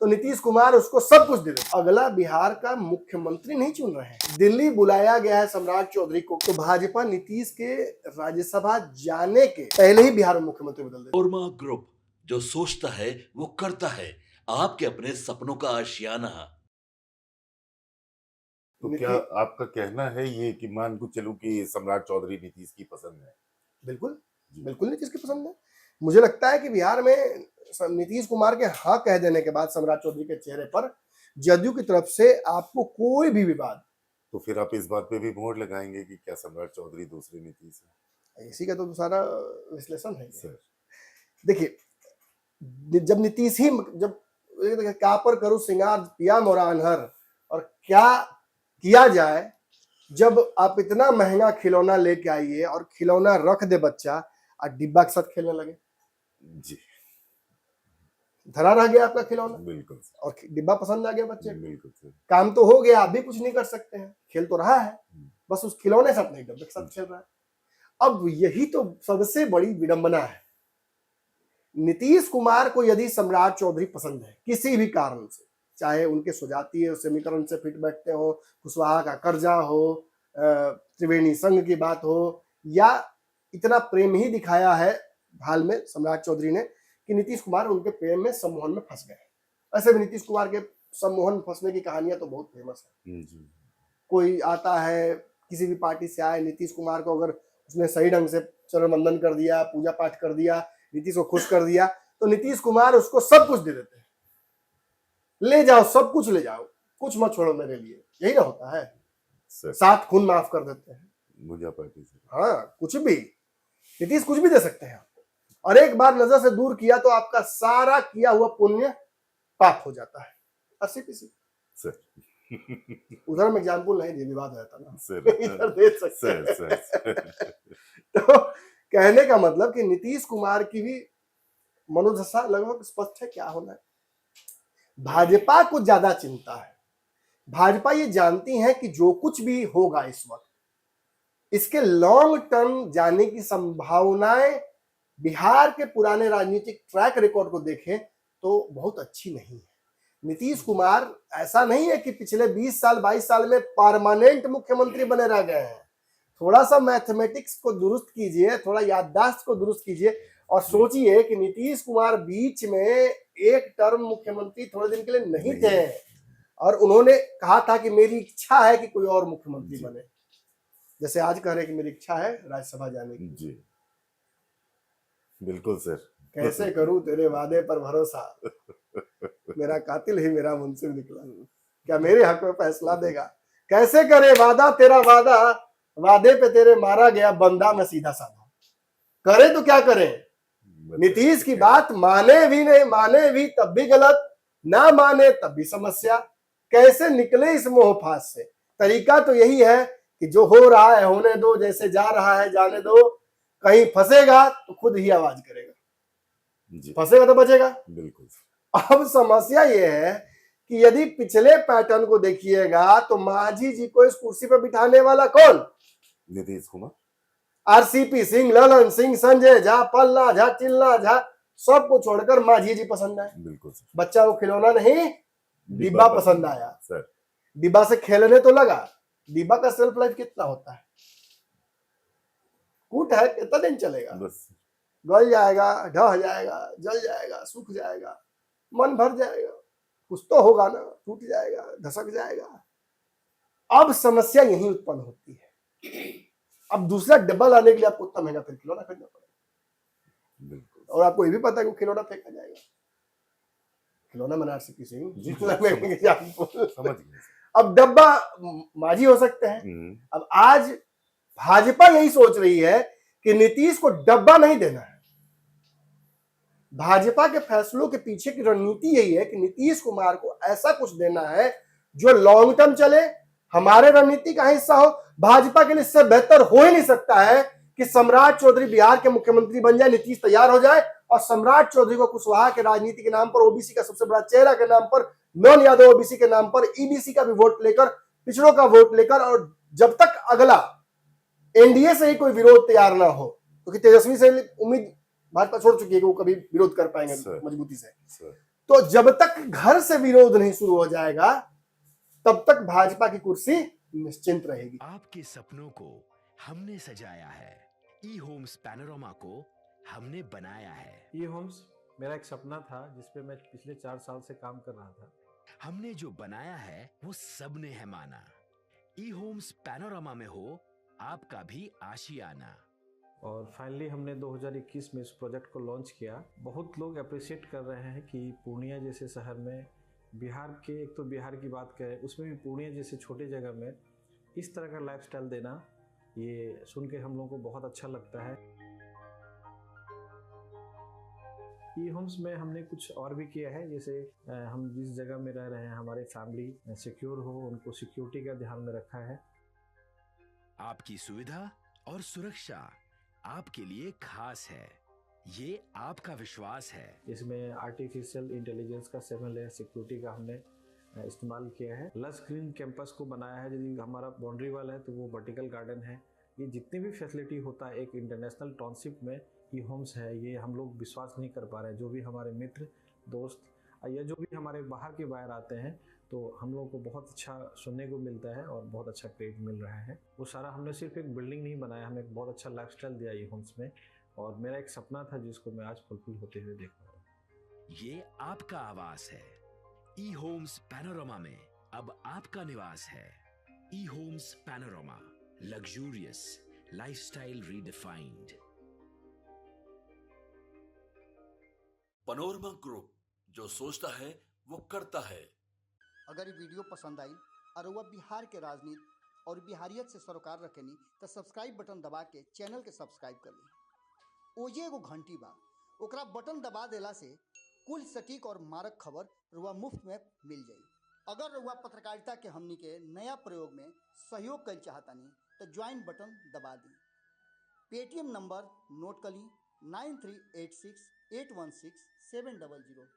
तो नीतीश कुमार उसको सब कुछ दे देते। अगला बिहार का मुख्यमंत्री नहीं चुन रहे हैं, दिल्ली बुलाया गया है सम्राट चौधरी को। तो भाजपा नीतीश के राज्यसभा जाने के पहले ही बिहार में मुख्यमंत्री बदल देती। ओरमा ग्रुप, जो सोचता है वो करता है, आपके अपने सपनों का आशियाना। तो क्या आपका कहना है ये कि मान को चलूं कि सम्राट चौधरी नीतीश की पसंद है? बिल्कुल बिल्कुल नीतीश की पसंद है। मुझे लगता है कि बिहार में नीतीश कुमार के हाँ कह देने के बाद सम्राट चौधरी के चेहरे पर जदयू की तरफ से आपको कोई भी विवाद, तो फिर आप इस बात पे भी मोहर लगाएंगे कि क्या सम्राट चौधरी दूसरे नीतीश है? इसी का तो सारा विश्लेषण है सर। देखिए, जब नीतीश ही जब क्या पर करूं सिंगार पिया मोरा अनहर, और क्या किया जाए जब आप इतना महंगा खिलौना लेके आइए और खिलौना रख दे बच्चा और डिब्बा के साथ खेलने लगे, जी धरा रह गया आपका खिलौना, बिल्कुल और डिब्बा पसंद आ गया बच्चे को, बिल्कुल सर। काम तो हो गया, आप भी कुछ नहीं कर सकते हैं, खेल तो रहा है, बस उस खिलौने साथ नहीं डब्बे के साथ खेल रहा है। अब यही तो सबसे बड़ी विडंबना है। नीतीश कुमार को यदि सम्राट चौधरी पसंद है किसी भी कारण से, चाहे उनके सुजातीय समीकरण से फिट बैठते हो, कुशवाहा का कर्जा हो, त्रिवेणी संघ की बात हो, या इतना प्रेम ही दिखाया है हाल में सम्राट चौधरी ने कि नीतीश कुमार उनके प्रेम में सम्मोहन में फंस गए। ऐसे भी नीतीश कुमार के सम्मोहन फंसने की कहानियां तो बहुत फेमस है। कोई आता है किसी भी पार्टी से आए, नीतीश कुमार को अगर उसने सही ढंग से चरण वंदन कर दिया, पूजा पाठ कर दिया, नीतीश को खुश कर दिया, तो नीतीश कुमार उसको सब कुछ दे देते हैं, ले जाओ सब कुछ ले जाओ, कुछ मत छोड़ो मेरे लिए, यही ना होता है। सात खून माफ कर देते हैं मुझे पार्टी से, हाँ कुछ भी, नीतीश कुछ भी दे सकते हैं आपको, और एक बार नजर से दूर किया तो आपका सारा किया हुआ पुण्य पाप हो जाता है। अस्सी पीसी उधर में एग्जाम्पल नहीं दिए, विवाद रहता ना, इधर दे सकते हैं। तो कहने का मतलब कि नीतीश कुमार की भी मनोदशा लगभग स्पष्ट है क्या होना है। भाजपा को ज्यादा चिंता है, भाजपा ये जानती है कि जो कुछ भी होगा इस वक्त, इसके लॉन्ग टर्म जाने की संभावनाएं बिहार के पुराने राजनीतिक ट्रैक रिकॉर्ड को देखें तो बहुत अच्छी नहीं है। नीतीश कुमार ऐसा नहीं है कि पिछले 20 साल 22 साल में परमानेंट मुख्यमंत्री बने रह गए हैं। थोड़ा सा मैथमेटिक्स को दुरुस्त कीजिए, थोड़ा याददाश्त को दुरुस्त कीजिए और सोचिए कि नीतीश कुमार बीच में एक टर्म मुख्यमंत्री थोड़े दिन के लिए नहीं थे, और उन्होंने कहा था कि मेरी इच्छा है कि कोई और मुख्यमंत्री बने, जैसे आज कह रहे कि मेरी इच्छा है राज्यसभा जाने की। जी बिल्कुल सर। कैसे करूं तेरे वादे पर भरोसा, मेरा कातिल ही मेरा मुंसिफ निकला, क्या मेरे हक में फैसला देगा। कैसे करे वादा तेरा वादा, वादे पे तेरे मारा गया बंदा मैं सीधा साधा। करे तो क्या करे, नीतीश की बात माने भी नहीं, माने भी तब भी गलत, ना माने तब भी समस्या। कैसे निकले इस मोह फांस से। तरीका तो यही है कि जो हो रहा है होने दो, जैसे जा रहा है जाने दो, कहीं फंसेगा तो खुद ही आवाज करेगा, फंसेगा तो बचेगा। बिल्कुल। अब समस्या यह है कि यदि पिछले पैटर्न को देखिएगा तो मांझी जी को इस कुर्सी पर बिठाने वाला कौन? नीतीश कुमार, आरसीपी सिंह, ललन सिंह, संजय झा, पलना झा, चिल्ला झा, सबको छोड़कर मांझी जी पसंद आए। बिल्कुल। बच्चा को खिलौना नहीं डिब्बा पसंद आया सर। डिब्बा से खेलने तो लगा, डिब्बा का सेल्फ लाइफ कितना होता है, कूट है, कितना दिन चलेगा, बस गल जाएगा, ढह जाएगा, जल जाएगा, सूख जाएगा, मन भर जाएगा, कुछ तो होगा ना, टूट जाएगा, धसक जाएगा। अब समस्या यही उत्पन्न होती है। अब दूसरा डब्बा लाने के लिए आपको उतना महंगा फिर खिलौना खरीदना पड़ेगा। बिल्कुल। और आपको ये भी पता है कि खिलौना फेंका जाएगा, खिलौना मना सकती समझ। अब डब्बा मांझी हो सकते हैं। अब आज भाजपा यही सोच रही है कि नीतीश को डब्बा नहीं देना है। भाजपा के फैसलों के पीछे की रणनीति यही है कि नीतीश कुमार को ऐसा कुछ देना है जो लॉन्ग टर्म चले, हमारे रणनीति का हिस्सा हो। भाजपा के लिए इससे बेहतर हो ही नहीं सकता है कि सम्राट चौधरी बिहार के मुख्यमंत्री बन जाए, नीतीश तैयार हो जाए और सम्राट चौधरी को कुशवाहा के राजनीति के नाम पर, ओबीसी का सबसे बड़ा चेहरा के नाम पर, नॉन यादव ओबीसी के नाम पर, ईबीसी का भी वोट लेकर, पिछड़ों का वोट लेकर, और जब तक अगला एनडीए से ही कोई विरोध तैयार ना हो, क्योंकि तेजस्वी से उम्मीद भाजपा छोड़ चुकी है कि वो कभी विरोध कर पाएंगे मजबूती से, तो जब तक घर से विरोध नहीं शुरू हो जाएगा तब तक भाजपा की कुर्सी निश्चिंत रहेगी। आपके सपनों को हमने सजाया है, ई होम्स पैनोरामा को हमने बनाया है। ई होम्स मेरा एक सपना था जिसपे मैं पिछले 4 साल से काम कर रहा था। हमने जो बनाया है वो सबने है माना। ई होम्स पैनोरामा में हो आपका भी आशियाना। और फाइनली हमने 2021 में इस प्रोजेक्ट को लॉन्च किया। बहुत लोग अप्रिशिएट कर रहे हैं कि पूर्णिया जैसे शहर में, बिहार के, एक तो बिहार की बात करें उसमें भी पूर्णिया जैसे छोटे जगह में इस तरह का लाइफस्टाइल देना, ये सुन के हम लोगों को बहुत अच्छा लगता है। ई होम्स में हमने कुछ और भी किया है, जैसे हम जिस जगह में रह रहे हैं हमारे फैमिली सिक्योर हो, उनको सिक्योरिटी का ध्यान में रखा है। आपकी सुविधा और सुरक्षा आपके लिए खास है, ये आपका विश्वास है। इसमें आर्टिफिशियल इंटेलिजेंस का 7 लेयर सिक्योरिटी का हमने इस्तेमाल किया है। लश ग्रीन कैंपस को बनाया है। यदि हमारा बाउंड्री वाल है तो वो वर्टिकल गार्डन है। ये जितनी भी फैसिलिटी होता है एक इंटरनेशनल टाउनशिप में ई होम्स है, ये हम लोग विश्वास नहीं कर पा रहे हैं। जो भी हमारे मित्र दोस्त या जो भी हमारे बाहर के बाहर आते हैं तो हम लोगों को बहुत अच्छा सुनने को मिलता है और बहुत अच्छा क्रेडिट मिल रहा है। वो सारा हमने सिर्फ एक बिल्डिंग नहीं बनाया, हमें एक बहुत अच्छा लाइफस्टाइल दिया ई होम्स में, और मेरा एक सपना था जिसको मैं आज फुलफिल होते हुए देख रहा हूँ। ये आपका आवास है। ई होम्स पैनोरामा में अब आपका निवास है। E homes Panorama, luxurious lifestyle redefined. Panorama group, जो सोचता है वो करता है। अगर ये वीडियो पसंद आई और वह बिहार के राजनीति और बिहारियत से सरोकार रखेनी तो सब्सक्राइब बटन दबा के चैनल के सब्सक्राइब कर ली। ओजे एगो घंटी बा, ओकरा बटन दबा देला से कुल सटीक और मारक खबर रुआ मुफ्त में मिल जाई। अगर रुआ पत्रकारिता के हमनी के नया प्रयोग में सहयोग कर चाहतानी तो ज्वाइन बटन दबा दी। पेटीएम नंबर नोट कर ली 9386816700।